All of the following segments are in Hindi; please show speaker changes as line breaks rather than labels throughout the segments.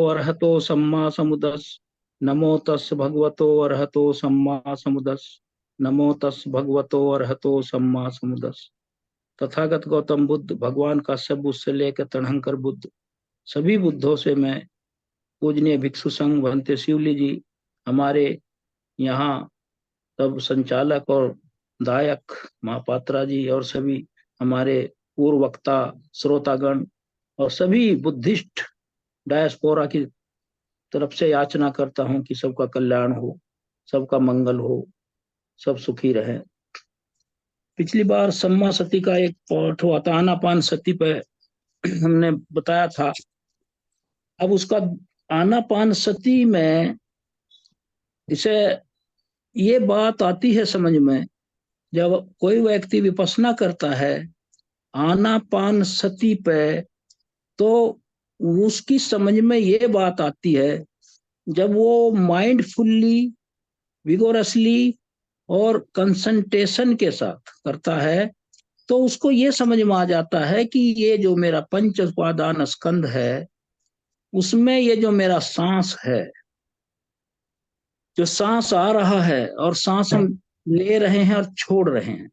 अरहतो सम्मा समुदस्। नमो तस् भगवतो अरहतो सम्मा समुदस्। नमो तस् भगवतो अरहतो सम्मा समुदस्। तथागत गौतम बुद्ध, भगवान काश्यप बुद्ध से लेकर तणहंकर बुद्ध, सभी बुद्धों से मैं पूजनीय भिक्षु संघ भंते शिवली जी, हमारे यहाँ सब संचालक और दायक महापात्रा जी और सभी हमारे पूर्व वक्ता श्रोतागण और सभी बुद्धिस्ट डायस्पोरा की तरफ से याचना करता हूं कि सबका कल्याण हो, सबका मंगल हो, सब सुखी रहे। पिछली बार सम्मा सती का एक पाठ हुआ था, आनापान सती पे हमने बताया था। अब उसका आनापान सती में इसे ये बात आती है समझ में, जब कोई व्यक्ति विपස්සना करता है आनापान सती पे, तो उसकी समझ में ये बात आती है, जब वो माइंडफुल्ली, विगोरसली और कंसंट्रेशन के साथ करता है, तो उसको ये समझ में आ जाता है कि ये जो मेरा पंच उपादान स्कंध है, उसमें ये जो मेरा सांस है, जो सांस आ रहा है और सांस हम ले रहे हैं और छोड़ रहे हैं,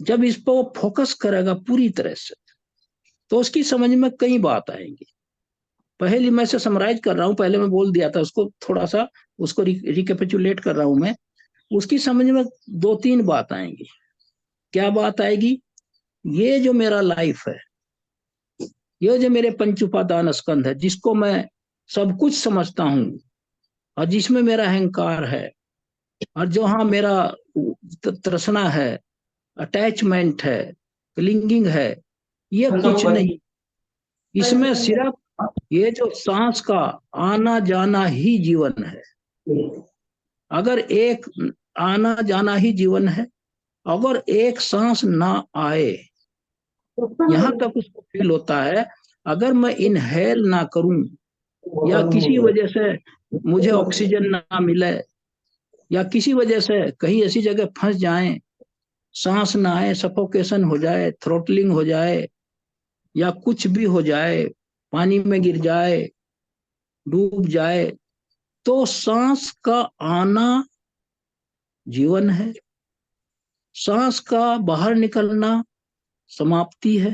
जब इस पर वो फोकस करेगा पूरी तरह से, तो उसकी समझ में कई बात आएंगी। पहले मैं से समराइज कर रहा हूं, पहले मैं बोल दिया था उसको, थोड़ा सा उसको रिकेपिचुलेट कर रहा हूं मैं। उसकी समझ में दो तीन बात आएंगी। क्या बात आएगी? ये जो मेरा लाइफ है, ये जो मेरे पंच उपादान स्कंध है, जिसको मैं सब कुछ समझता हूं और जिसमें मेरा अहंकार है, और जो हाँ मेरा तृष्णा है, अटैचमेंट है, क्लिंगिंग है, ये कुछ नहीं। इसमें सिर्फ ये जो सांस का आना जाना ही जीवन है। अगर एक आना जाना ही जीवन है, अगर एक सांस ना आए, यहां तक उसको फील होता है, अगर मैं इनहेल ना करूं या किसी वजह से मुझे ऑक्सीजन ना मिले या किसी वजह से कहीं ऐसी जगह फंस जाए, सांस ना आए, सफोकेशन हो जाए, थ्रोटलिंग हो जाए या कुछ भी हो जाए, पानी में गिर जाए, डूब जाए, तो सांस का आना जीवन है, सांस का बाहर निकलना समाप्ति है।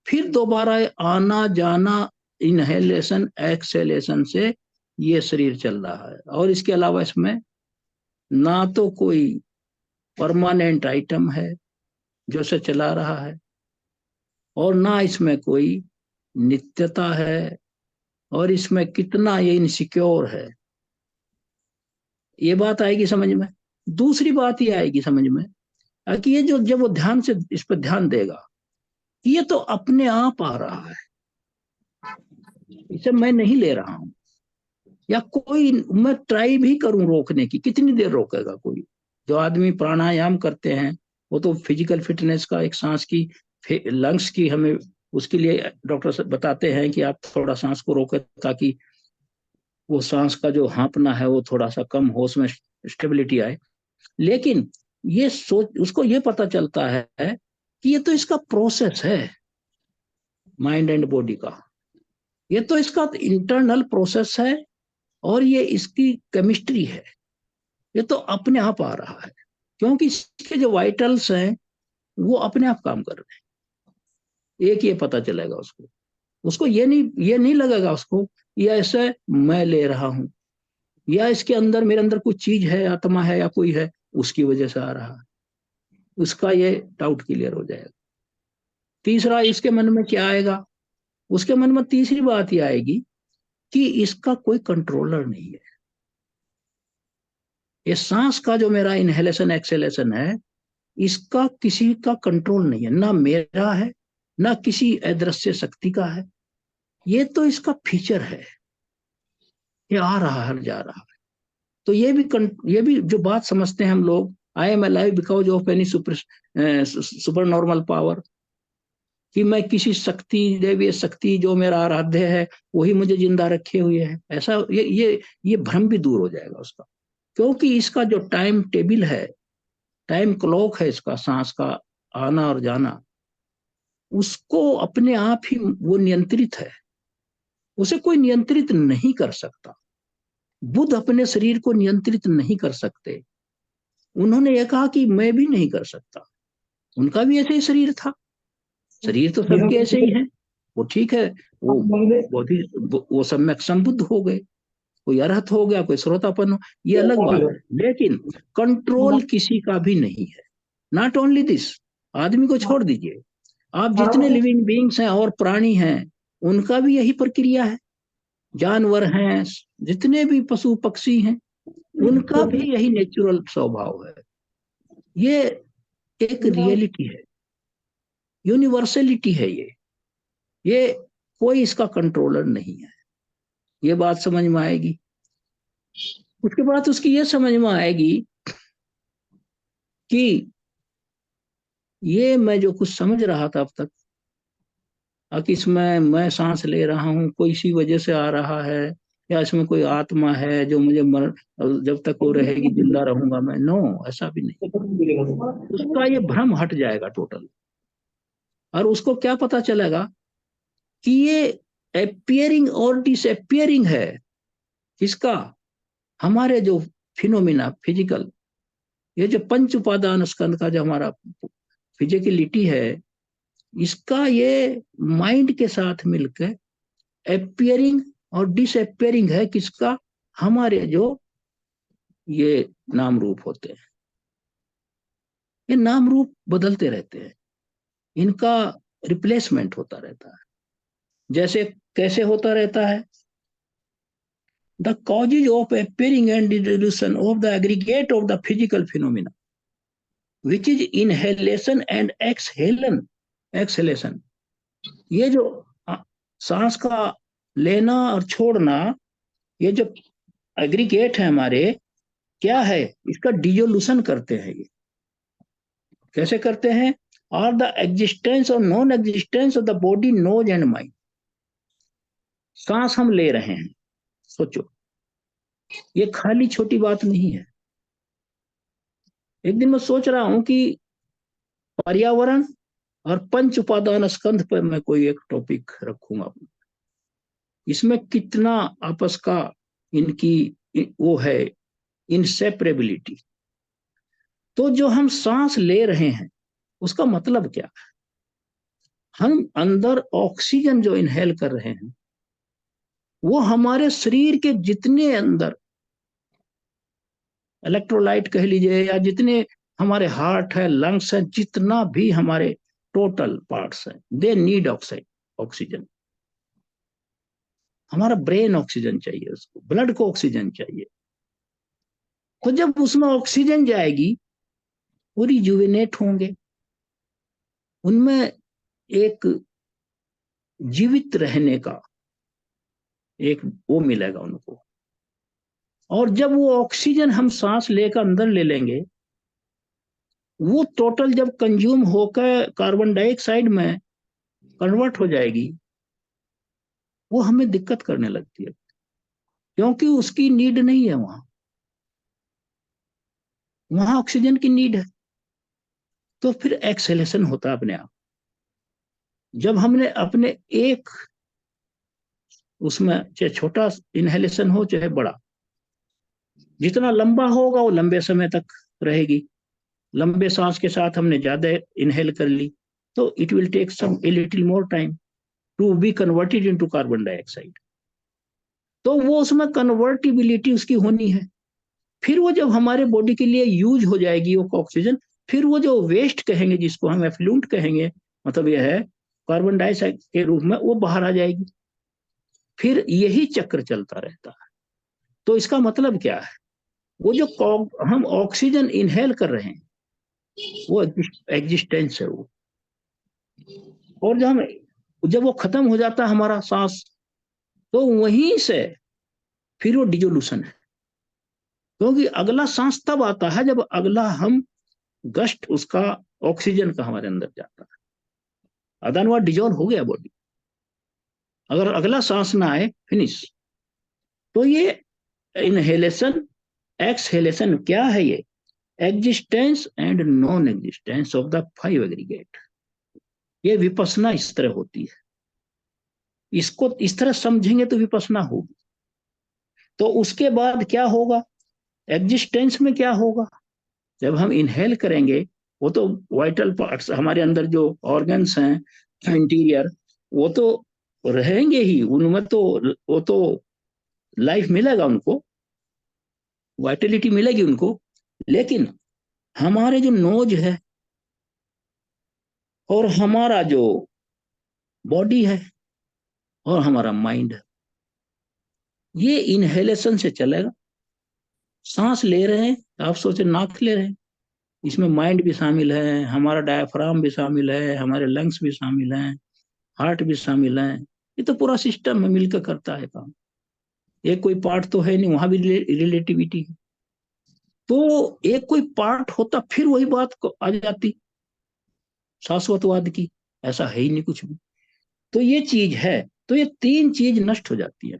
फिर दोबारा आना जाना, इनहेलेशन एक्सहेलेशन से ये शरीर चल रहा है, और इसके अलावा इसमें ना तो कोई परमानेंट आइटम है जो से चला रहा है, और ना इसमें कोई नित्यता है, और इसमें कितना ये इनसिक्योर है। ये बात आएगी समझ में। दूसरी बात ये आएगी समझ में कि ये जो जब वो ध्यान से इस पर ध्यान देगा, ये तो अपने आप आ रहा है, इसे मैं नहीं ले रहा हूं, या कोई मैं ट्राई भी करूं रोकने की, कितनी देर रोकेगा कोई? जो आदमी प्राणायाम करते हैं वो तो फिजिकल फिटनेस का, एक सांस की, लंग्स की, हमें उसके लिए डॉक्टर बताते हैं कि आप थोड़ा सांस को रोके, ताकि वो सांस का जो हाँपना है वो थोड़ा सा कम हो, उसमें स्टेबिलिटी आए। लेकिन ये सोच, उसको ये पता चलता है कि ये तो इसका प्रोसेस है, माइंड एंड बॉडी का, ये तो इसका इंटरनल प्रोसेस है, और ये इसकी केमिस्ट्री है, ये तो अपने आप आ रहा है, क्योंकि इसके जो वाइटल्स हैं वो अपने आप काम कर रहे हैं। एक ये पता चलेगा उसको, उसको ये नहीं लगेगा उसको ये ऐसे मैं ले रहा हूं, या इसके अंदर, मेरे अंदर कुछ चीज है, आत्मा है या कोई है, उसकी वजह से आ रहा है। उसका ये डाउट क्लियर हो जाएगा। तीसरा इसके मन में क्या आएगा? उसके मन में तीसरी बात ये आएगी कि इसका कोई कंट्रोलर नहीं है। ये सांस का जो मेरा इनहेलेशन एक्सेलेशन है, इसका किसी का कंट्रोल नहीं है, ना मेरा है ना किसी अदृश्य शक्ति का है। ये तो इसका फीचर है, ये आ रहा है, जा रहा है। तो ये भी जो बात समझते हैं हम लोग, I am alive because of any super normal power, कि मैं किसी शक्ति, देवी शक्ति जो मेरा आराध्य है वही मुझे जिंदा रखे हुए है, ऐसा ये भ्रम भी दूर हो जाएगा उसका। क्योंकि इसका जो टाइम टेबल है, टाइम क्लॉक है इसका, सांस का आना और जाना, उसको अपने आप ही वो नियंत्रित है। उसे कोई नियंत्रित नहीं कर सकता। बुद्ध अपने शरीर को नियंत्रित नहीं कर सकते। उन्होंने यह कहा कि मैं भी नहीं कर सकता। उनका भी ऐसे ही शरीर था, शरीर तो सबके ऐसे ही है। वो ठीक है, वो बहुत ही वो सम्यक संबुद्ध हो गए, कोई अरहत हो गया, कोई श्रोतापन हो, ये अलग बात है। लेकिन कंट्रोल किसी का भी नहीं है। नॉट ओनली दिस, आदमी को छोड़ दीजिए, आप जितने लिविंग बीइंग्स हैं और प्राणी हैं, उनका भी यही प्रक्रिया है। जानवर हैं, जितने भी पशु पक्षी हैं, उनका भी यही नेचुरल स्वभाव है। ये एक रियलिटी है, यूनिवर्सलिटी है ये कोई इसका कंट्रोलर नहीं है। ये बात समझ में आएगी। उसके बाद उसकी ये समझ में आएगी कि ये मैं जो कुछ समझ रहा था अब तक, कि इसमें मैं सांस ले रहा हूँ कोई इसी वजह से आ रहा है, या इसमें कोई आत्मा है जो मुझे मर, जब तक वो रहेगी जिंदा रहूंगा मैं। नो, ऐसा भी नहीं। उसका ये भ्रम हट जाएगा टोटल। और उसको क्या पता चलेगा कि ये अपियरिंग और डिसअपियरिंग है। किसका? हमारे जो फिनोमिना फिजिकल, ये जो पंच उपादान स्कंद का जो हमारा फिजिकलिटी है, इसका ये माइंड के साथ मिलकर अपियरिंग और डिसअपियरिंग है। किसका? हमारे जो ये नाम रूप होते हैं, ये नाम रूप बदलते रहते हैं, इनका रिप्लेसमेंट होता रहता है। जैसे कैसे होता रहता है? The causes of appearing and dissolution of the aggregate of the physical phenomena, which is inhalation and exhalation। ये जो सांस का लेना और छोड़ना, ये जो एग्रीगेट है हमारे, क्या है? इसका डिजोल्यूशन करते हैं। ये कैसे करते हैं? और द एग्जिस्टेंस और non existence of the body nose and mind. सांस हम ले रहे हैं, सोचो, ये खाली छोटी बात नहीं है। एक दिन मैं सोच रहा हूं कि पर्यावरण और पंच उपादान स्कंध पर मैं कोई एक टॉपिक रखूंगा। इसमें कितना आपस का इनकी वो है, इनसेपरेबिलिटी। तो जो हम सांस ले रहे हैं, उसका मतलब क्या? हम अंदर ऑक्सीजन जो इनहेल कर रहे हैं, वो हमारे शरीर के जितने अंदर इलेक्ट्रोलाइट कह लीजिए, या जितने हमारे हार्ट है, लंग्स है, जितना भी हमारे टोटल पार्ट्स हैं, दे नीड ऑक्सीजन। हमारा ब्रेन ऑक्सीजन चाहिए, उसको ब्लड को ऑक्सीजन चाहिए। तो जब उसमें ऑक्सीजन जाएगी, वो रिजुविनेट होंगे, उनमें एक जीवित रहने का एक वो मिलेगा उनको। और जब वो ऑक्सीजन हम सांस लेकर अंदर ले लेंगे, वो टोटल जब कंज्यूम होकर कार्बन डाइऑक्साइड में कन्वर्ट हो जाएगी, वो हमें दिक्कत करने लगती है, क्योंकि उसकी नीड नहीं है वहां, वहां ऑक्सीजन की नीड है। तो फिर एक्सेलेशन होता है अपने आप। जब हमने अपने एक उसमें, चाहे छोटा इनहेलेशन हो चाहे बड़ा, जितना लंबा होगा वो लंबे समय तक रहेगी। लंबे सांस के साथ हमने ज्यादा इनहेल कर ली, तो it will take some a little more time to be converted into carbon dioxide. तो वो उसमें कन्वर्टिबिलिटी उसकी होनी है। फिर वो जब हमारे बॉडी के लिए यूज हो जाएगी वो ऑक्सीजन, फिर वो जो वेस्ट कहेंगे, जिसको हम एफ्लुएंट कहेंगे, मतलब यह है कार्बन डाइऑक्साइड के रूप में, वो बाहर आ जाएगी। फिर यही चक्र चलता रहता है। तो इसका मतलब क्या है? वो जो हम ऑक्सीजन इनहेल कर रहे हैं, वो एग्जिस्टेंस है वो। और जब वो खत्म हो जाता है हमारा सांस, तो वहीं से फिर वो डिजोल्यूशन है। क्योंकि अगला सांस तब आता है जब अगला हम गस्ट उसका ऑक्सीजन का हमारे अंदर जाता है। अदरवाइज डिजोल्व हो गया बॉडी, अगर अगला सांस ना आए, फिनिश। तो ये इनहेलेशन एक्सहेलेशन क्या है? ये existence and non existence of the five aggregate. ये विपसना इस तरह होती है। इसको इस तरह समझेंगे तो विपश्यना होगी। तो उसके बाद क्या होगा, एग्जिस्टेंस में क्या होगा, जब हम इनहेल करेंगे, वो तो वाइटल पार्ट्स हमारे अंदर जो ऑर्गन्स हैं इंटीरियर, वो तो रहेंगे ही, उनमें तो वो तो लाइफ मिलेगा उनको, वाइटलिटी मिलेगी उनको। लेकिन हमारे जो नोज है और हमारा जो बॉडी है और हमारा माइंड है, ये इनहेलेशन से चलेगा। सांस ले रहे हैं, आप सोचे नाक ले रहे हैं, इसमें माइंड भी शामिल है, हमारा डायफ्राम भी शामिल है, हमारे लंग्स भी शामिल हैं, हार्ट भी शामिल है। ये तो पूरा सिस्टम में मिलकर करता है काम, एक कोई पार्ट तो है नहीं, वहां भी रिलेटिविटी है। तो एक कोई पार्ट होता फिर वही बात को आ जाती शाश्वतवाद की, ऐसा है ही नहीं कुछ भी। तो ये चीज है, तो ये तीन चीज नष्ट हो जाती है।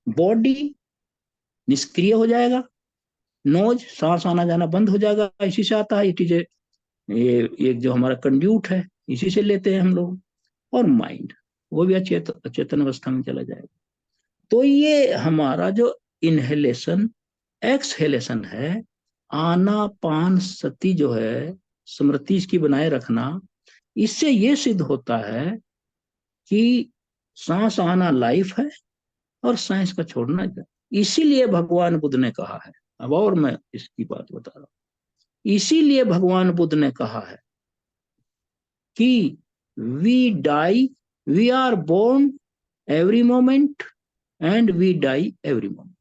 बॉडी निष्क्रिय हो जाएगा, नोज सांस आना जाना बंद हो जाएगा, इसी से आता है, इट इज ये एक जो हमारा कंड्यूट है, इसी से लेते हैं हम लोग। और माइंड वो भी अचेतन अवस्था में चला जाएगा। तो ये हमारा जो इनहेलेशन एक्सहेलेशन है, आना पान सती जो है, स्मृति इसकी बनाए रखना, इससे ये सिद्ध होता है कि सांस आना लाइफ है और सांस का छोड़ना है। इसीलिए भगवान बुद्ध ने कहा है, अब और मैं इसकी बात बता रहा हूं, इसीलिए भगवान बुद्ध ने कहा है कि we die, we are born every moment and we die every moment.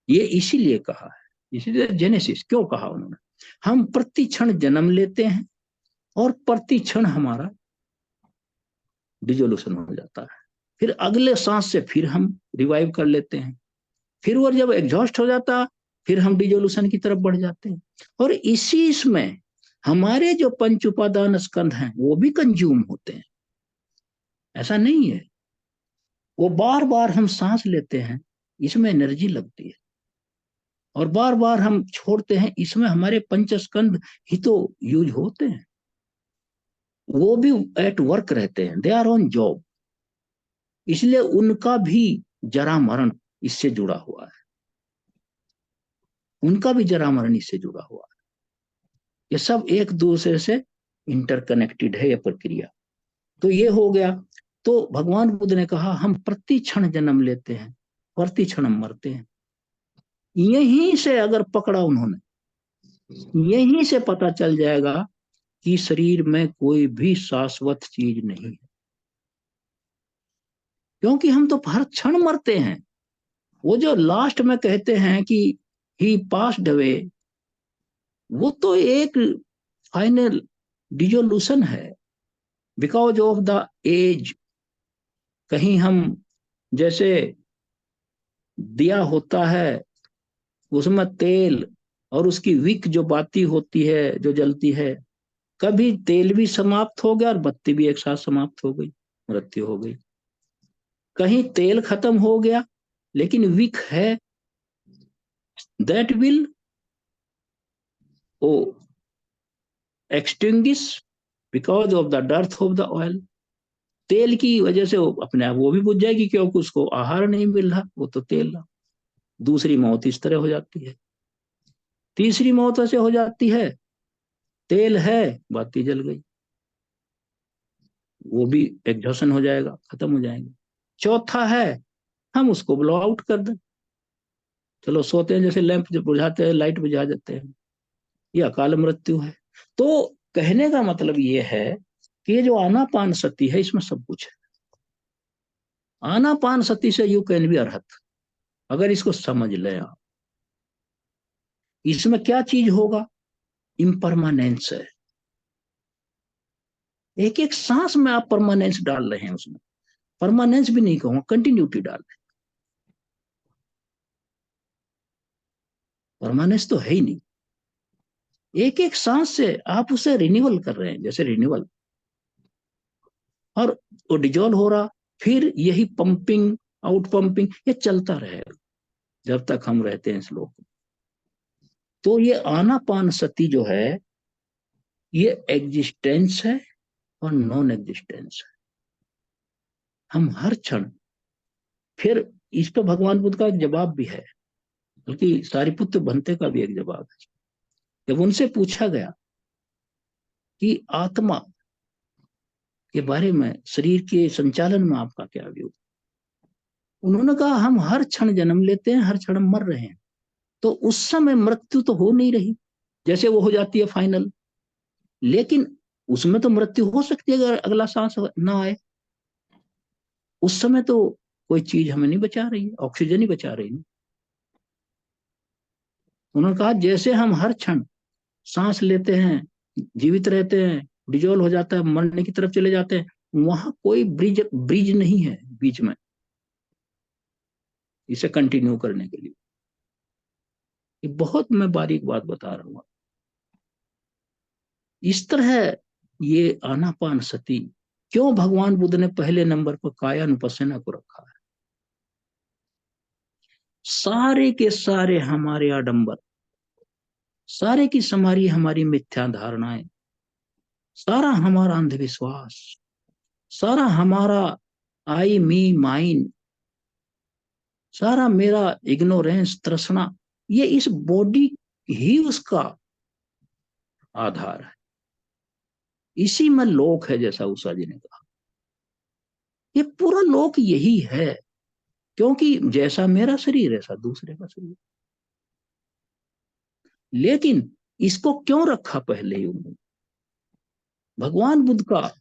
ये इसीलिए कहा है, इसीलिए जेनेसिस क्यों कहा उन्होंने, हम प्रति क्षण जन्म लेते हैं और प्रति क्षण हमारा डिजोल्यूशन हो जाता है, फिर अगले सांस से फिर हम रिवाइव कर लेते हैं, फिर वो जब एग्जॉस्ट हो जाता फिर हम डिजोल्यूशन की तरफ बढ़ जाते हैं। और इसी इसमें हमारे जो पंच उपादान स्कंध हैं वो भी कंज्यूम होते हैं, ऐसा नहीं है। वो बार बार हम सांस लेते हैं, इसमें एनर्जी लगती है, और बार बार हम छोड़ते हैं, इसमें हमारे पंचस्कंद ही तो यूज होते हैं, वो भी एट वर्क रहते हैं, दे आर ऑन जॉब। इसलिए उनका भी जरा मरण इससे जुड़ा हुआ है, उनका भी जरा मरण इससे जुड़ा हुआ है। ये सब एक दूसरे से इंटरकनेक्टेड है ये प्रक्रिया। तो ये हो गया। तो भगवान बुद्ध ने कहा हम प्रति क्षण जन्म लेते हैं, प्रति क्षण मरते हैं। यहीं से अगर पकड़ा उन्होंने, यहीं से पता चल जाएगा कि शरीर में कोई भी शाश्वत चीज नहीं है, क्योंकि हम तो हर क्षण मरते हैं। वो जो लास्ट में कहते हैं कि ही पास्ड अवे, वो तो एक फाइनल डिजोल्यूशन है, बिकॉज ऑफ द एज। कहीं हम जैसे दिया होता है, उसमें तेल और उसकी विक जो बाती होती है जो जलती है, कभी तेल भी समाप्त हो गया और बत्ती भी एक साथ समाप्त हो गई, मृत्यु हो गई। कहीं तेल खत्म हो गया लेकिन विक है, that will oh extinguish because of the dearth of the oil. तेल की वजह से वो अपने आप वो भी बुझ जाएगी, क्योंकि उसको आहार नहीं मिल रहा, वो तो तेल रहा। दूसरी मौत इस तरह हो जाती है। तीसरी मौत ऐसे हो जाती है, तेल है, बाती जल गई, वो भी एग्जॉशन हो जाएगा, खत्म हो जाएंगे। चौथा है हम उसको ब्लो आउट कर दें, चलो सोते हैं, जैसे लैंप बुझाते हैं लाइट बुझा देते हैं, ये अकाल मृत्यु है। तो कहने का मतलब ये है कि ये जो आनापान सती है इसमें सब कुछ है। आनापान सती से यू कैन बी अरहत, अगर इसको समझ लें आप। इसमें क्या चीज होगा, इम्परमानेंस है। एक एक सांस में आप परमानेंस डाल रहे हैं, उसमें परमानेंस भी नहीं कहूंगा, कंटिन्यूटी डाल रहे हैं, परमानेंस तो है ही नहीं। एक एक सांस से आप उसे रिन्यूअल कर रहे हैं, जैसे रिन्यूअल, और वो डिजोल्व हो रहा, फिर यही पंपिंग आउट पंपिंग ये चलता रहेगा जब तक हम रहते हैं इस लोक में। तो ये आनापान सती जो है, ये एग्जिस्टेंस है और नॉन एग्जिस्टेंस है। हम हर क्षण, फिर इस पे भगवान बुद्ध का एक जवाब भी है, बल्कि सारिपुत्र बनते का भी एक जवाब है। जब उनसे पूछा गया कि आत्मा के बारे में, शरीर के संचालन में आपका क्या व्यू, उन्होंने कहा हम हर क्षण जन्म लेते हैं, हर क्षण मर रहे हैं, तो उस समय मृत्यु तो हो नहीं रही, जैसे वो हो जाती है फाइनल, लेकिन उसमें तो मृत्यु हो सकती है अगर अगला सांस ना आए। उस समय तो कोई चीज हमें नहीं बचा रही है, ऑक्सीजन ही बचा रही है। उन्होंने कहा जैसे हम हर क्षण सांस लेते हैं, जीवित रहते हैं, डिजोल्व हो जाता है, मरने की तरफ चले जाते हैं, वहां कोई ब्रिज ब्रिज नहीं है बीच में इसे कंटिन्यू करने के लिए। ये बहुत मैं बारीक बात बता रहा हूँ। इस तरह ये आनापान सती, क्यों भगवान बुद्ध ने पहले नंबर पर कायानुपसेना को रखा है? सारे के सारे हमारे आडंबर, सारे की समारी हमारी मिथ्या धारणाएं, सारा हमारा अंधविश्वास, सारा हमारा आई मी माइन, सारा मेरा इग्नोरेंस तृष्णा, ये इस बॉडी ही उसका आधार है। इसी में लोक है, जैसा उषा जी ने कहा, ये पूरा लोक यही है। क्योंकि जैसा मेरा शरीर ऐसा दूसरे का शरीर। लेकिन इसको क्यों रखा पहले ही उन्होंने? भगवान बुद्ध का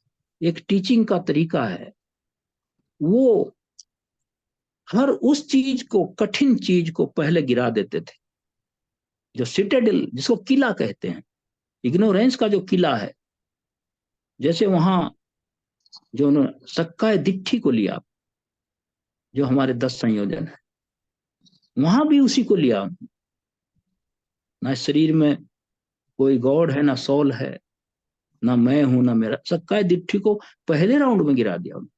एक टीचिंग का तरीका है, वो हर उस चीज को, कठिन चीज को पहले गिरा देते थे। जो सिटेडल, जिसको किला कहते हैं, इग्नोरेंस का जो किला है, जैसे वहां जो उन्होंने सक्काय दिट्ठी को लिया, जो हमारे 10 संयोजन है, वहां भी उसी को लिया। ना शरीर में कोई गॉड है, ना सोल है, ना मैं हूं ना मेरा, सक्काय दिट्ठी को पहले राउंड में गिरा दिया उन्होंने।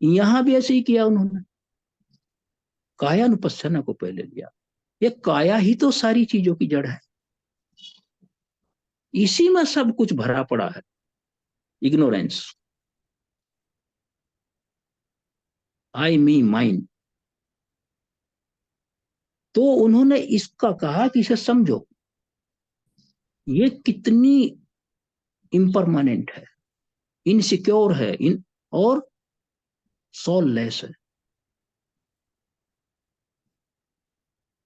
यहां भी ऐसे ही किया उन्होंने, कायानुपස්සना को पहले लिया। ये काया ही तो सारी चीजों की जड़ है, इसी में सब कुछ भरा पड़ा है। इग्नोरेंस, आई मी माइन। तो उन्होंने इसका कहा कि इसे समझो, ये कितनी इम्परमानेंट है, इनसिक्योर है, इन और सोललेस है।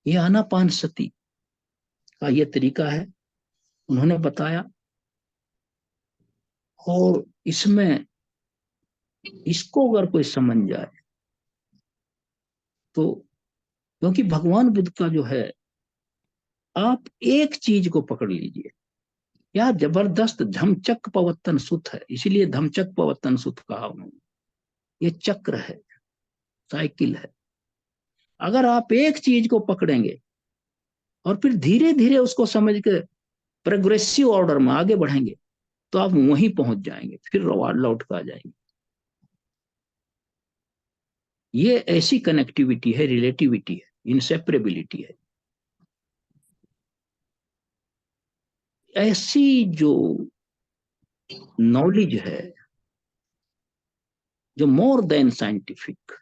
ये आनापान सती का ये तरीका है, उन्होंने बताया। और इसमें, इसको अगर कोई समझ जाए तो, क्योंकि भगवान बुद्ध का जो है, आप एक चीज को पकड़ लीजिए, या जबरदस्त धमचक पवत्तन सुत है, इसीलिए धमचक पवत्तन सुत कहा उन्होंने। ये चक्र है, साइकिल है। अगर आप एक चीज को पकड़ेंगे और फिर धीरे धीरे उसको समझ के प्रोग्रेसिव ऑर्डर में आगे बढ़ेंगे, तो आप वहीं पहुंच जाएंगे, फिर लौट कर आ जाएंगे। ये ऐसी कनेक्टिविटी है, रिलेटिविटी है, इंसेपरेबिलिटी है, ऐसी जो नॉलेज है, जो मोर देन साइंटिफिक,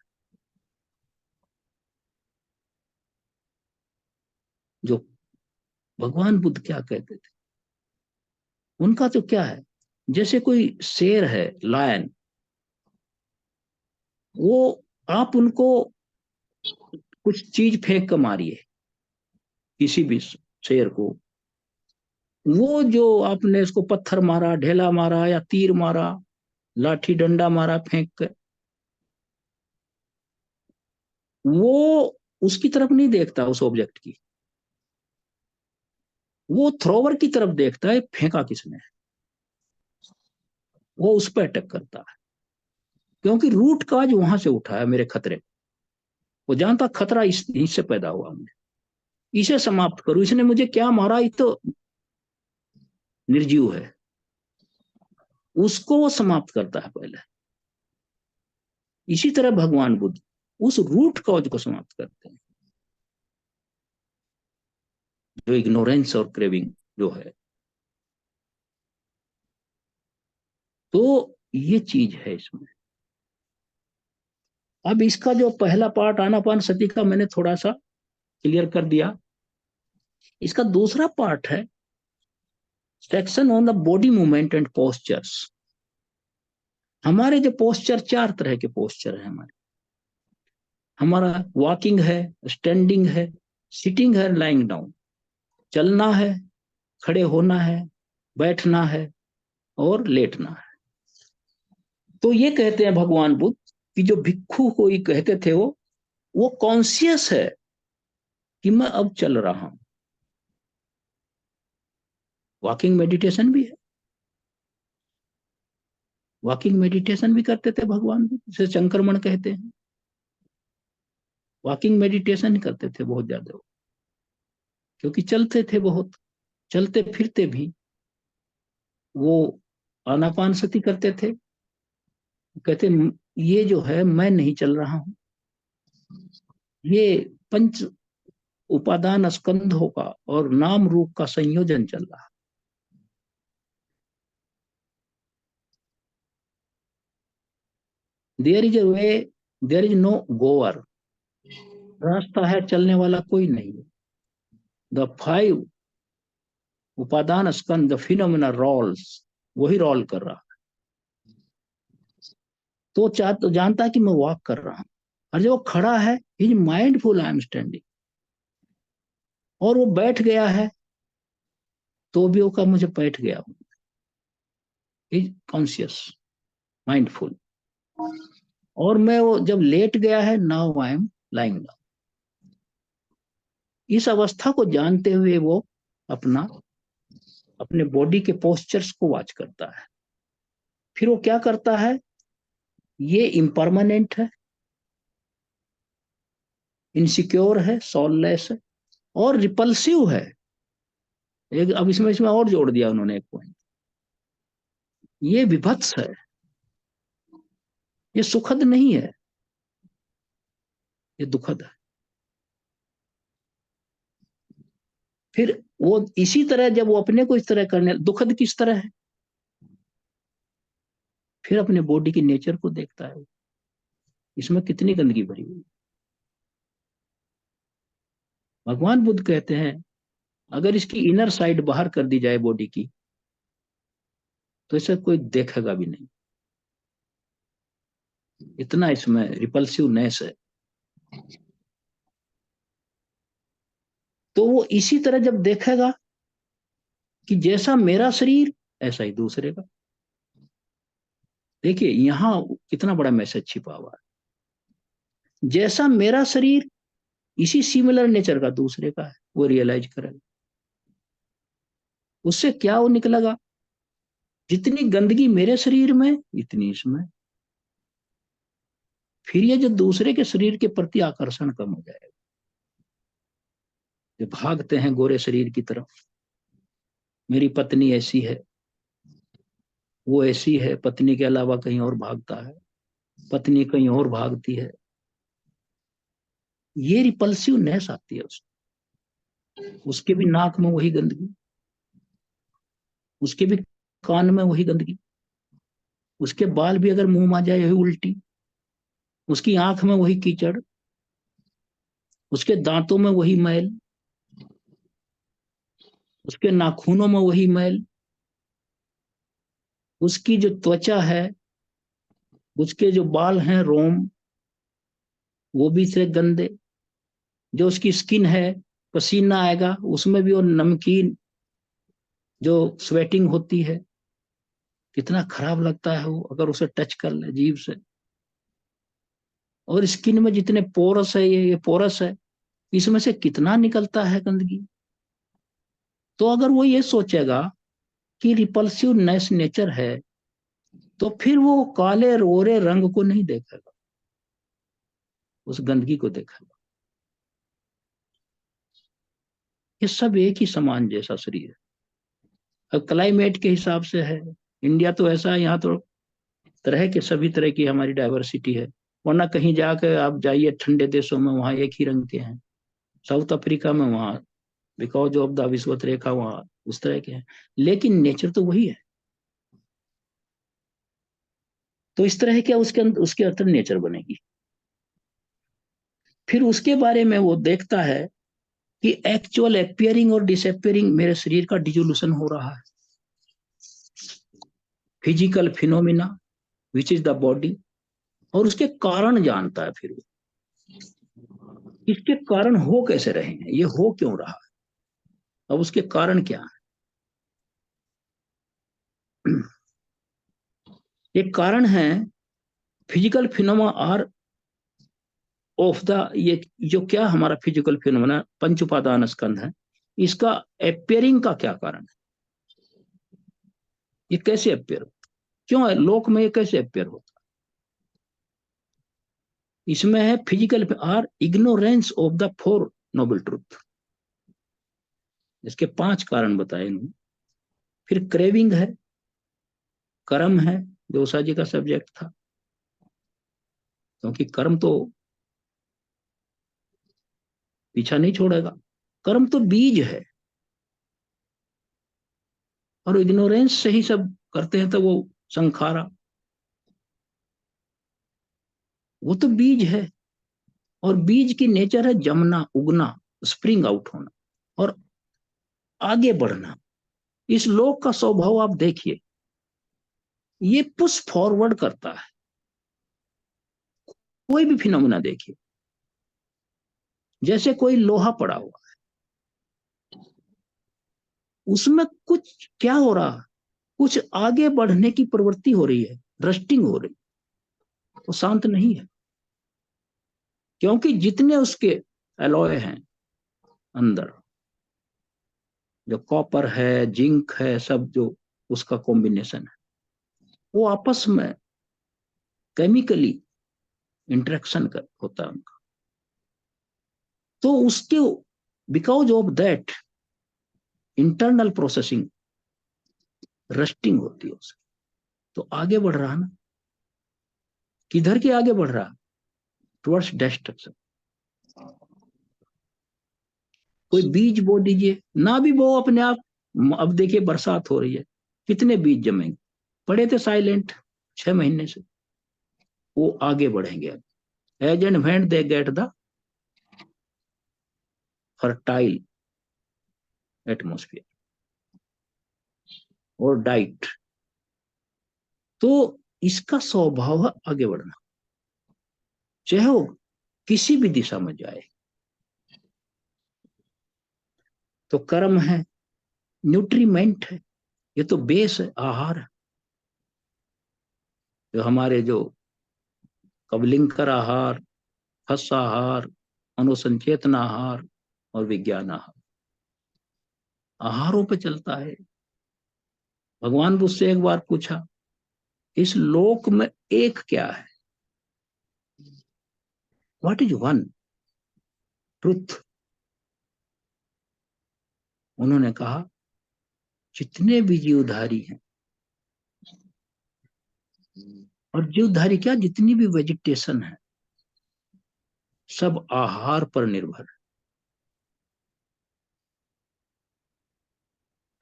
जो भगवान बुद्ध क्या कहते थे, उनका तो क्या है, जैसे कोई शेर है, लायन, वो, आप उनको कुछ चीज फेंक कर मारिए, किसी भी शेर को, वो जो आपने उसको पत्थर मारा, ढेला मारा, या तीर मारा, लाठी डंडा मारा फेंक कर, वो उसकी तरफ नहीं देखता, उस ऑब्जेक्ट की, वो थ्रोवर की तरफ देखता है, फेंका किसने, वो उस पर अटैक करता है। क्योंकि रूट काज वहां से उठा है मेरे खतरे को। वो जानता खतरा इससे पैदा हुआ, मुझे इसे समाप्त करूं, इसने मुझे क्या मारा, ये तो निर्जीव है, उसको वो समाप्त करता है पहले। इसी तरह भगवान बुद्ध उस रूट कॉज को समाप्त करते हैं, जो इग्नोरेंस और क्रेविंग जो है। तो ये चीज है इसमें। अब इसका जो पहला पार्ट आनापान सती का मैंने थोड़ा सा क्लियर कर दिया। इसका दूसरा पार्ट है section on the body movement and postures. हमारे जो पोस्चर, चार तरह के पोस्चर है हमारे। हमारा वॉकिंग है, स्टैंडिंग है, सिटिंग है, लाइंग डाउन। चलना है, खड़े होना है, बैठना है और लेटना है। तो ये कहते हैं भगवान बुद्ध कि जो भिक्षु को ये कहते थे वो कॉन्शियस है कि मैं अब चल रहा हूं। वॉकिंग मेडिटेशन भी है, वॉकिंग मेडिटेशन भी करते थे भगवान बुद्ध, जिसे संक्रमण कहते हैं। वॉकिंग मेडिटेशन करते थे बहुत ज्यादा, क्योंकि चलते थे बहुत, चलते फिरते भी वो आनापान सती करते थे। कहते ये जो है मैं नहीं चल रहा हूं, ये पंच उपादान स्कंधों का और नाम रूप का संयोजन चल रहा है। There is a way, there is no goer. रास्ता है, चलने वाला कोई नहीं है। द फाइव उपादान स्कंद, द फिनोमेना रोल्स, वही रोल कर रहा है। तो जानता है कि मैं वॉक कर रहा हूं। और जब वो खड़ा है, is mindful I am standing. और वो बैठ गया है तो भी वो का मुझे बैठ गया हूं, इज कॉन्शियस, माइंडफुल। और मैं वो जब लेट गया है, now I am lying down. इस अवस्था को जानते हुए वो अपना अपने बॉडी के पोस्चर्स को वॉच करता है। फिर वो क्या करता है, ये इम्परमानेंट है, इनसिक्योर है, सॉललेस है और रिपल्सिव है। एक अब इसमें इसमें और जोड़ दिया उन्होंने एक पॉइंट, ये विभत्स है, ये सुखद नहीं है, ये दुखद है। फिर वो इसी तरह जब वो अपने को इस तरह करने, दुखद किस तरह है, फिर अपने बॉडी की नेचर को देखता है, इसमें कितनी गंदगी भरी हुई। भगवान बुद्ध कहते हैं अगर इसकी इनर साइड बाहर कर दी जाए बॉडी की, तो इसे कोई देखेगा भी नहीं, इतना इसमें रिपल्सिवनेस है। तो वो इसी तरह जब देखेगा कि जैसा मेरा शरीर ऐसा ही दूसरे का। देखिए यहां कितना बड़ा मैसेज छिपा हुआ है। जैसा मेरा शरीर, इसी सिमिलर नेचर का दूसरे का है, वो रियलाइज करेगा। उससे क्या वो निकलेगा, जितनी गंदगी मेरे शरीर में इतनी इसमें। फिर ये जो दूसरे के शरीर के प्रति आकर्षण कम हो जाएगा, जो भागते हैं गोरे शरीर की तरफ, मेरी पत्नी ऐसी है, वो ऐसी है, पत्नी के अलावा कहीं और भागता है, पत्नी कहीं और भागती है, ये रिपल्सिवनेस आती है उसके भी नाक में वही गंदगी, उसके भी कान में वही गंदगी, उसके बाल भी अगर मुंह में आ जाए वही उल्टी, उसकी आंख में वही कीचड़, उसके दांतों में वही मैल, उसके नाखूनों में वही मैल, उसकी जो त्वचा है, उसके जो बाल हैं, रोम, वो भी से गंदे, जो उसकी स्किन है, पसीना आएगा उसमें भी वो नमकीन जो स्वेटिंग होती है, कितना खराब लगता है वो अगर उसे टच कर ले जीभ से। और स्किन में जितने पोरस है, ये पोरस है, इसमें से कितना निकलता है गंदगी। तो अगर वो ये सोचेगा कि रिपल्सिवनेस नेचर है, तो फिर वो काले रोरे रंग को नहीं देखेगा, उस गंदगी को देखेगा। ये सब एक ही समान जैसा शरीर है। अब क्लाइमेट के हिसाब से है, इंडिया तो ऐसा है, यहाँ तो तरह के सभी तरह की हमारी डाइवर्सिटी है। वरना कहीं जाकर आप जाइए ठंडे देशों में, वहां एक ही रंग के हैं। साउथ अफ्रीका में वहां बिकॉज ऑफ द विषुवत रेखा वहां उस तरह के हैं, लेकिन नेचर तो वही है। तो इस तरह क्या उसके अंदर उसके अंदर नेचर बनेगी। फिर उसके बारे में वो देखता है कि एक्चुअल अपियरिंग और डिसअपियरिंग मेरे शरीर का डिजोल्यूशन हो रहा है, physical phenomena which is the body, और उसके कारण जानता है। फिर इसके कारण हो कैसे रहे हैं, ये हो क्यों रहा है, अब उसके कारण क्या है। एक कारण है फिजिकल फिनोमा आर ऑफ द, ये जो क्या हमारा फिजिकल फिनोमेना पंच उपादान स्कंध है, इसका अपियरिंग का क्या कारण है, ये कैसे अपियर होता, क्यों है लोक में ये कैसे अपियर होता। इसमें है physical are ignorance of the four noble truth, इसके 5 कारण बताए इन्होंने। फिर क्रेविंग है, कर्म है, जो उषा जी का सब्जेक्ट था, क्योंकि कर्म तो पीछा नहीं छोड़ेगा, कर्म तो बीज है, और इग्नोरेंस से ही सब करते हैं, तो वो संखारा, वो तो बीज है। और बीज की नेचर है जमना, उगना, स्प्रिंग आउट होना और आगे बढ़ना। इस लोक का स्वभाव आप देखिए, ये पुश फॉरवर्ड करता है। कोई भी फिनोमिना देखिए, जैसे कोई लोहा पड़ा हुआ, उसमें कुछ क्या हो रहा है, कुछ आगे बढ़ने की प्रवृत्ति हो रही है, रस्टिंग हो रही है, वो शांत नहीं है, क्योंकि जितने उसके एलॉय हैं अंदर, जो कॉपर है, जिंक है, सब जो उसका कॉम्बिनेशन है, वो आपस में केमिकली इंटरेक्शन होता है उनका। तो उसके because of that internal processing, rusting होती है उसकी, तो आगे बढ़ रहा ना, किधर के आगे बढ़ रहा, टुवर्ड्स डिस्ट्रक्शन। कोई बीज बो दीजिए, ना भी बो अपने आप, अब देखिए बरसात हो रही है, कितने बीज जमेंगे, पड़े थे साइलेंट 6 महीने से, वो आगे बढ़ेंगे अब, as and when they get the fertile atmosphere और डाइट, तो इसका स्वभाव है आगे बढ़ना, चाहे वो किसी भी दिशा में जाए। तो कर्म है, न्यूट्रीमेंट है, ये तो बेस है, आहार है, जो हमारे जो कबलिंकर आहार, फस आहार, अनुसंचेतन आहार और विज्ञान आहार, आहारों पे चलता है। भगवान बुद्ध से एक बार पूछा, इस लोक में एक क्या है, व्हाट इज वन ट्रुथ। उन्होंने कहा, जितने भी जीवधारी हैं, और जीवधारी क्या, जितनी भी वेजिटेशन है, सब आहार पर निर्भर है।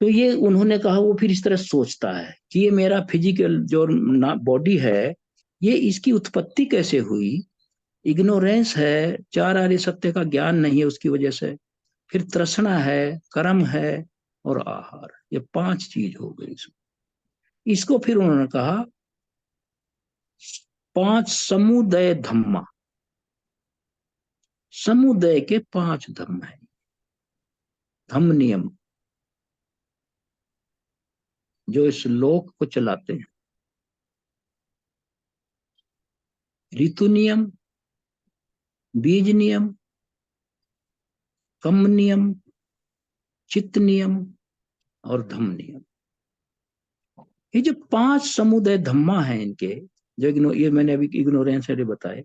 तो ये उन्होंने कहा, वो फिर इस तरह सोचता है कि ये मेरा फिजिकल जो बॉडी है, ये इसकी उत्पत्ति कैसे हुई, इग्नोरेंस है, 4 आर्य सत्य का ज्ञान नहीं है उसकी वजह से, फिर तृष्णा है, कर्म है और आहार, ये 5 चीज हो गई इसमें। इसको फिर उन्होंने कहा 5 समुदय धम्मा, समुदय के 5 धम्म है, धम्म नियम, जो इस लोक को चलाते हैं। ऋतु नियम, बीज नियम, कम नियम, चित्त नियम और धम्म नियम। ये जो 5 समुदय धम्मा है इनके, जो ये मैंने अभी इग्नोरेंस है बताए,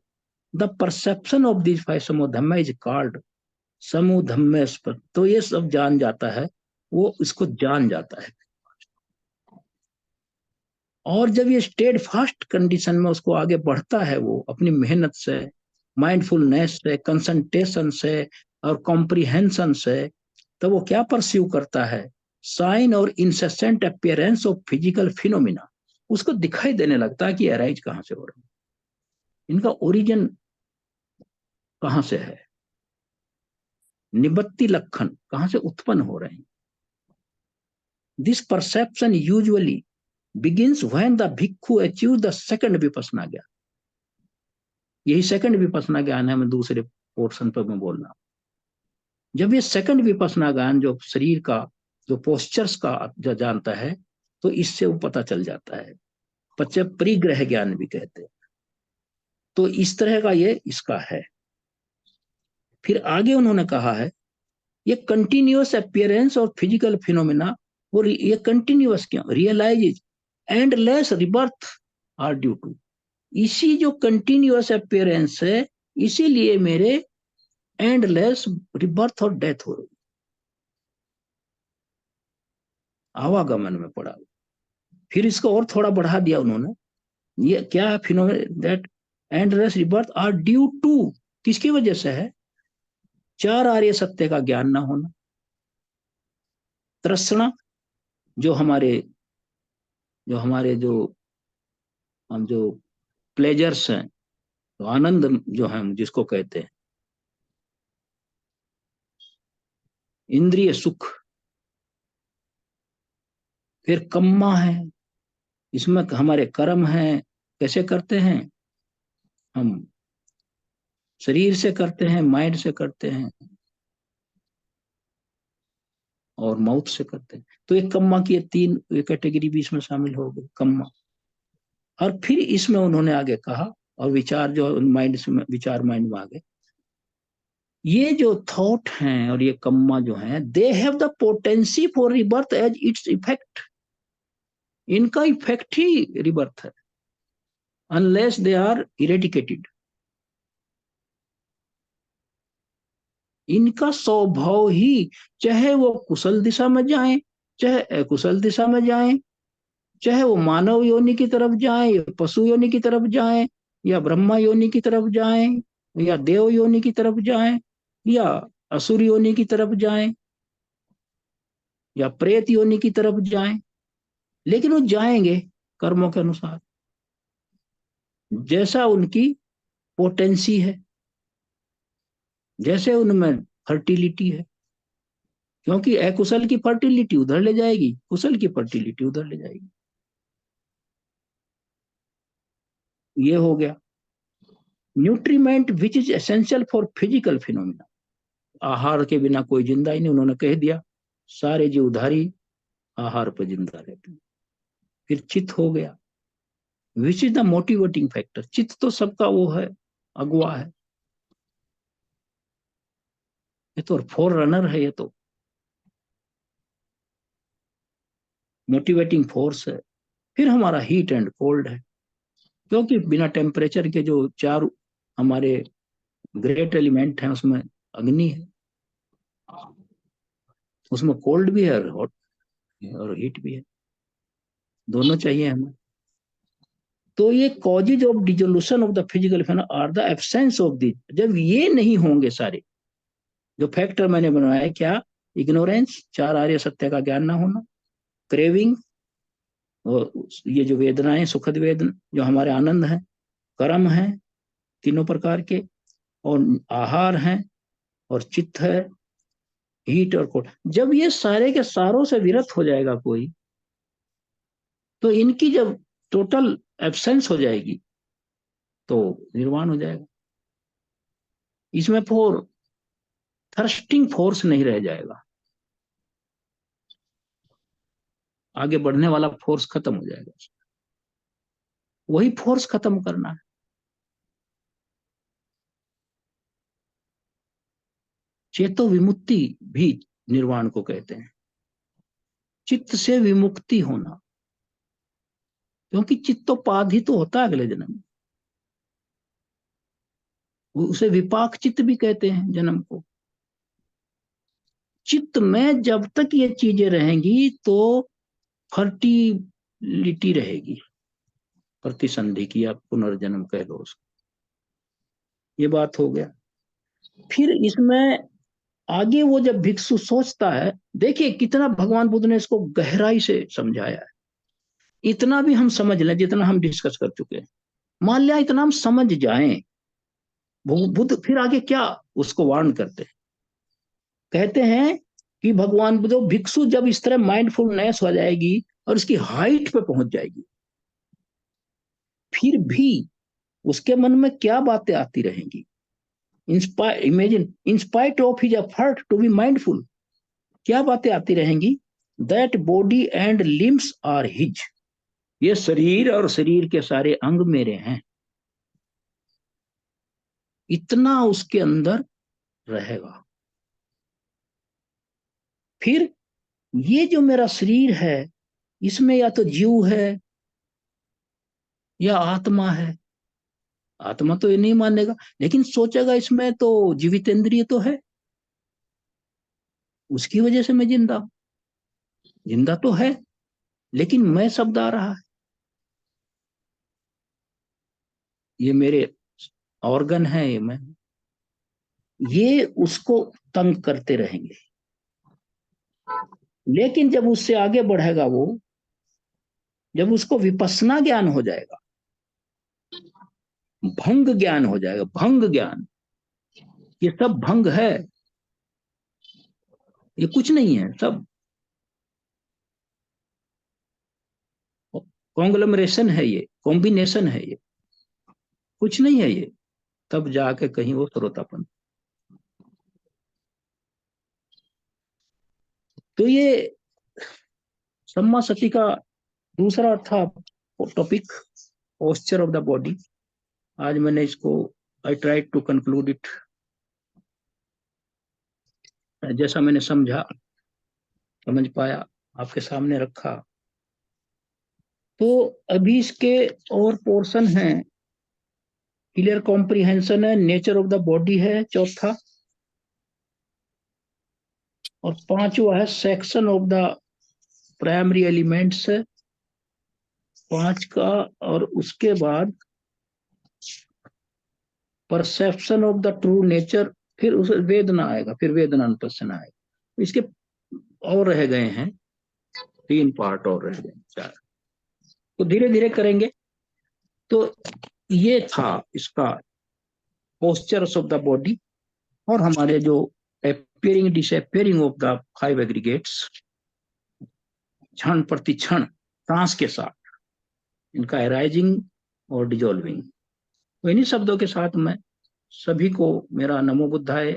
द परसेप्शन ऑफ दिस 5 समूधम्मा इज कॉल्ड समूधम्य स्पद। तो ये सब जान जाता है, वो इसको जान जाता है। और जब ये स्टेड फास्ट कंडीशन में उसको आगे बढ़ता है, वो अपनी मेहनत से, माइंडफुलनेस से, कंसंट्रेशन से और कॉम्प्रिहेंशन से, तो वो क्या परस्यू करता है, साइन और incessant appearance of physical phenomena, उसको दिखाई देने लगता है कि अराइज कहाँ से हो रहा है, इनका ओरिजिन कहाँ से है, निबत्ति लक्षण कहाँ से उत्पन्न हो रहे हैं। This perception usually begins when the bhikkhu achieves the second vipassana ज्ञान। यही सेकंड विपස්සना ज्ञान है, मैं दूसरे पोर्शन पर मैं बोल रहा हूँ। जब ये सेकंड विपස්සना ज्ञान जो शरीर का जो पोस्चर्स का जो जानता है, तो इससे वो पता चल जाता है, पश्च परिग्रह ज्ञान भी कहते हैं। तो इस तरह का ये इसका है। फिर आगे उन्होंने कहा है ये कंटिन्यूअस अपीयरेंस और फिजिकल फिनोमेना, और ये कंटिन्यूअस क्यों, realise endless rebirth are due to, इसी जो कंटिन्यूअस अपीयरेंस है, इसीलिए मेरे एंडलेस रिबर्थ और डेथ हो रही, आवागमन में पड़ा। फिर इसको और थोड़ा बढ़ा दिया उन्होंने, ये क्या है phenomena, that endless rebirth are due to, किसकी वजह से है, चार आर्य सत्य का ज्ञान ना होना, तृष्णा, जो हमारे जो हम जो प्लेजर्स हैं, तो आनंद जो है जिसको कहते हैं, इंद्रिय सुख। फिर कम्मा है, इसमें हमारे कर्म हैं, कैसे करते हैं हम, शरीर से करते हैं, माइंड से करते हैं, और माउथ से करते हैं। तो एक कम्मा की तीन कैटेगरी भी इसमें शामिल हो गई, कम्मा। और फिर इसमें उन्होंने आगे कहा, और विचार जो माइंड से विचार माइंड में आ गए, ये जो थॉट हैं और ये कम्मा जो हैं, they have the potency for rebirth as its effect, इनका इफेक्ट ही रिबर्थ है, अनलेस दे आर इरेडिकेटेड। इनका स्वभाव ही, चाहे वो कुशल दिशा में जाएं, चाहे अकुशल दिशा में जाएं, चाहे वो मानव योनि की तरफ जाएं, या पशु योनि की तरफ जाएं, या ब्रह्मा योनि की तरफ जाएं, या देव योनि की तरफ जाएं, या असुर योनि की तरफ जाएं, या प्रेत योनि की तरफ जाएं, लेकिन वो जाएंगे कर्मों के अनुसार, जैसा उनकी पोटेंसी है, जैसे उनमें फर्टिलिटी है। क्योंकि अकुशल की फर्टिलिटी उधर ले जाएगी, कुशल की फर्टिलिटी उधर ले जाएगी। ये हो गया nutriment which is essential for physical phenomena, आहार के बिना कोई जिंदा ही नहीं, उन्होंने कह दिया, सारे जीवधारी आहार पर जिंदा रहते हैं। फिर चित्त हो गया, which is the motivating factor, चित्त तो सबका वो है, अगुआ है, ये तो फोर रनर है, ये तो मोटिवेटिंग फोर्स है। फिर हमारा हीट एंड कोल्ड है, क्योंकि बिना टेम्परेचर के जो चार हमारे ग्रेट एलिमेंट हैं, उसमें अग्नि है, उसमें कोल्ड भी है और हॉट और हीट भी है, दोनों चाहिए हमें। तो ये causes of dissolution of the physical phenomena are the absence of the, जब ये नहीं होंगे सारे जो फैक्टर मैंने बनाया, क्या, इग्नोरेंस, चार आर्य सत्य का ज्ञान ना होना, क्रेविंग, और ये जो वेदनाएं सुखद वेदना जो हमारे आनंद है, कर्म है तीनों प्रकार के, और आहार है, और चित्त है, हीट और कोल्ड, जब ये सारे के सारों से विरत हो जाएगा कोई, तो इनकी जब टोटल एब्सेंस हो जाएगी, तो निर्वाण हो जाएगा। इसमें फोर थर्स्टिंग फोर्स नहीं रह जाएगा, आगे बढ़ने वाला फोर्स खत्म हो जाएगा, वही फोर्स खत्म करना है। चेतो विमुक्ति भी निर्वाण को कहते हैं, चित्त से विमुक्ति होना, क्योंकि चित्त तो बाधित तो होता है अगले जन्म में, उसे विपाक चित्त भी कहते हैं जन्म को। चित्त में जब तक ये चीजें रहेंगी तो फर्टिलिटी रहेगी, प्रतिसंधि की, आप पुनर्जन्म कह लो उसको। ये बात हो गया। फिर इसमें आगे वो जब भिक्षु सोचता है, देखिए कितना भगवान बुद्ध ने इसको गहराई से समझाया है। इतना भी हम समझ लें जितना हम डिस्कस कर चुके हैं, मान लिया इतना हम समझ जाएं, बुद्ध फिर आगे क्या उसको वार्न करते हैं, कहते हैं कि भगवान बुद्ध भिक्षु जब इस तरह माइंडफुलनेस हो जाएगी और इसकी हाइट पे पहुंच जाएगी, फिर भी उसके मन में क्या बातें आती रहेंगी। Imagine in spite of his effort to be mindful, क्या बातें आती रहेंगी, that body and limbs are his, ये शरीर और शरीर के सारे अंग मेरे हैं, इतना उसके अंदर रहेगा। फिर ये जो मेरा शरीर है, इसमें या तो जीव है या आत्मा है, आत्मा तो ये नहीं मानेगा, लेकिन सोचेगा इसमें तो जीवितेंद्रिय तो है, उसकी वजह से मैं जिंदा हूं, जिंदा तो है, लेकिन मैं शब्द आ रहा है, ये मेरे ऑर्गन है, ये मैं, ये उसको तंग करते रहेंगे। लेकिन जब उससे आगे बढ़ेगा वो, जब उसको विपස්සना ज्ञान हो जाएगा, भंग ज्ञान हो जाएगा, भंग ज्ञान, ये सब भंग है, ये कुछ नहीं है, सब कॉन्ग्लोमरेशन है, ये कॉम्बिनेशन है, ये कुछ नहीं है ये, तब जाके कहीं वो श्रोतापन। तो ये सम्मा सती का दूसरा था topic, posture of the body. आज मैंने इसको, I try to conclude it जैसा मैंने समझा, समझ पाया, आपके सामने रखा। तो अभी इसके और पोर्शन है, क्लियर कॉम्प्रिहेंशन है, नेचर ऑफ द बॉडी है चौथा, और पांचवा है section of the primary elements है, पांच का, और उसके बाद perception of the true nature, फिर उस वेदना आएगा, फिर वेदना अनुपस्सन आएगा। इसके और रह गए हैं, तीन पार्ट और रह गए, चार, तो धीरे धीरे करेंगे। तो ये था इसका पोस्चर्स ऑफ द बॉडी, और हमारे जो appearing disappearing of the five aggregates, क्षण प्रति क्षण सांस के साथ इनका अराइजिंग और डिजोल्विंग। तो इन्हीं शब्दों के साथ मैं सभी को मेरा नमो बुद्धाय